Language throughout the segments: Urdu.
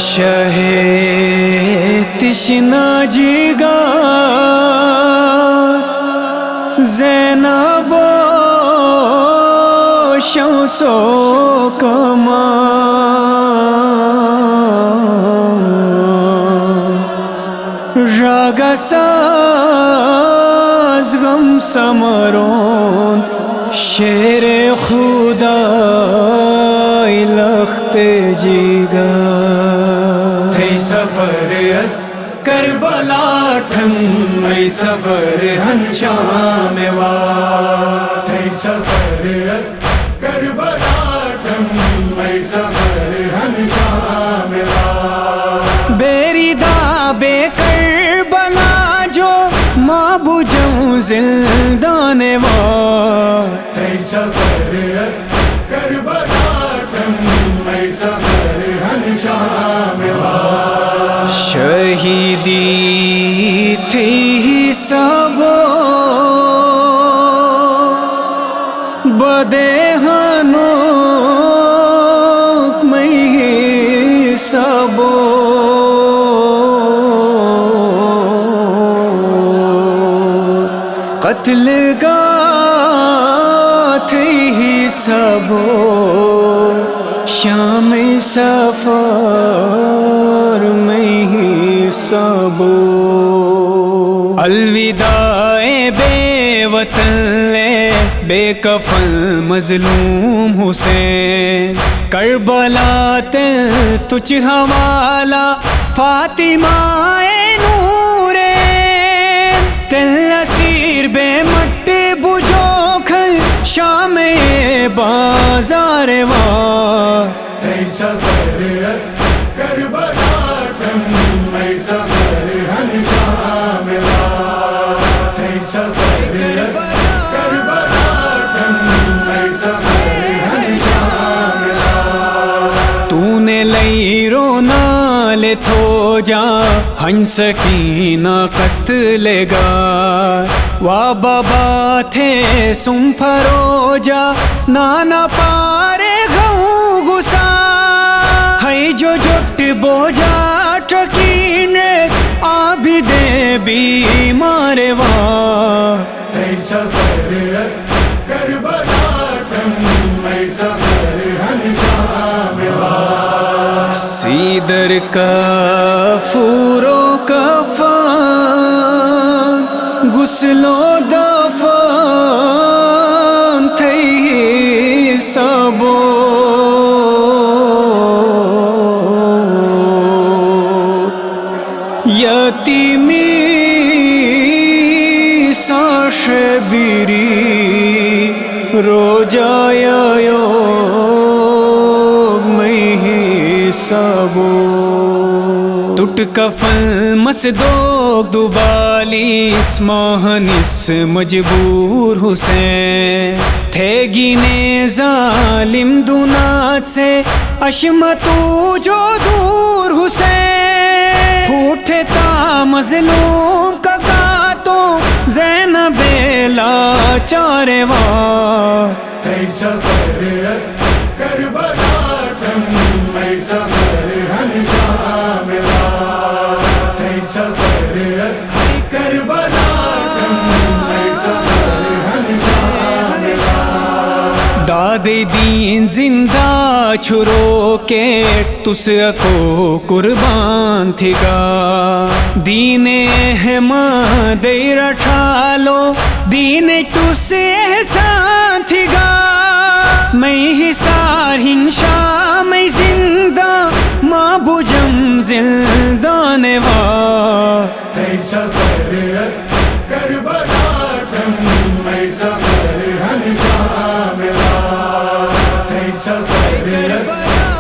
شہ تشنا جگر زینب شمس و قمر راگ ساز غم سمرون شیر خدا لخت جگر تھے سفر اس کربلا ٹھن میں سفر ہنشام وار تھے سفر اس کربلا ٹھن میں سفر ہنشام وار بیری دا بے کربلا جو ماں بجھوں زندان وار تھے سفر اس کربلا ٹھن میں سفر ہنشام وار شہیدی تھی سب بدہنوک میں سب قتل گاہ تھی سب شام سفر میں ہی سب الوداع بے وطن لے بے کفن مظلوم حسین کربلا تل تجھ حوالہ فاطمہ نورین تل اسیر بے مٹ بجھو کھل شام بازار وار تھے سفر اس کربلا ٹھن میں سفر ہنشام وار تھے سفر اس کربلا ٹھن میں سفر ہنشام وار تو نے لئی رونا لے تھو جا ہنس سکینہ قتل گار وا بابا تھے سم فروجا نانا پارے گھوں گسا ہے جو جٹ بوجھا ٹکینس آبی دے بیمار وار تھے سفر اس کربلا ٹھن میں سفر ہنشام وار سیدر کا فورو کفن غسل و دفن تھے سب یتیمی ساش بیری روجایا میں سب ٹوٹ کفن مسدوک دبالیس ماہنس مجبور حسین تھے گینے ظالم دنا سے اشمتو جو دور حسین پھوٹے تا مظلوم کا گاتو زینب لاچار وار تھے سفر اس کربلا ٹھن میں سفر ہنشام وار تھے سفر اس کربلا ٹھن میں سفر ہنشام وار داد دین زندہ چھرو کے تس کو قربان تھی گا دین احمد رٹھالو دین تس احسان تھی گا میں حصار ہنشا میں زندہ ماں بجم زندان وار تھے سفر اس کربلا ٹھن میں سفر ہنشام وار تھے سفر اس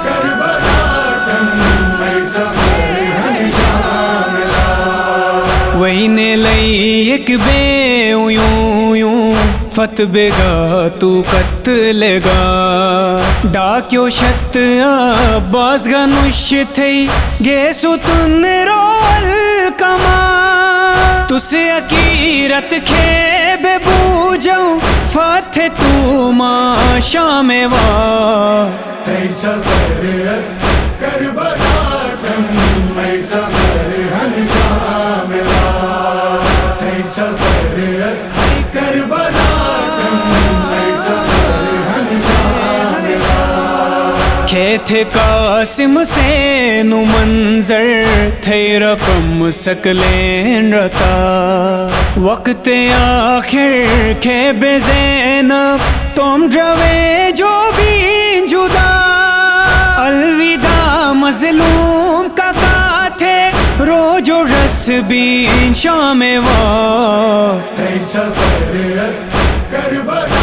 کربلا ٹھن میں سفر ہنشام وار وینے لئی ایک بے یوں فتبے گا تو قتل گا ڈاکیو شت عباس گنوش تھے گے ستن رول کما تس عقیرت کھے بے بوجھوں فتح تو ماں شام وار تھے سفر اس کربلا کھے تھے قاسم سے نو منظر تھے رقم سکلین رتا وقت آخر کھے بے زینب تم روے جو بھی جدا الوداع مظلوم کا تھے روج و رس بین شام وار ای سفر از کربلا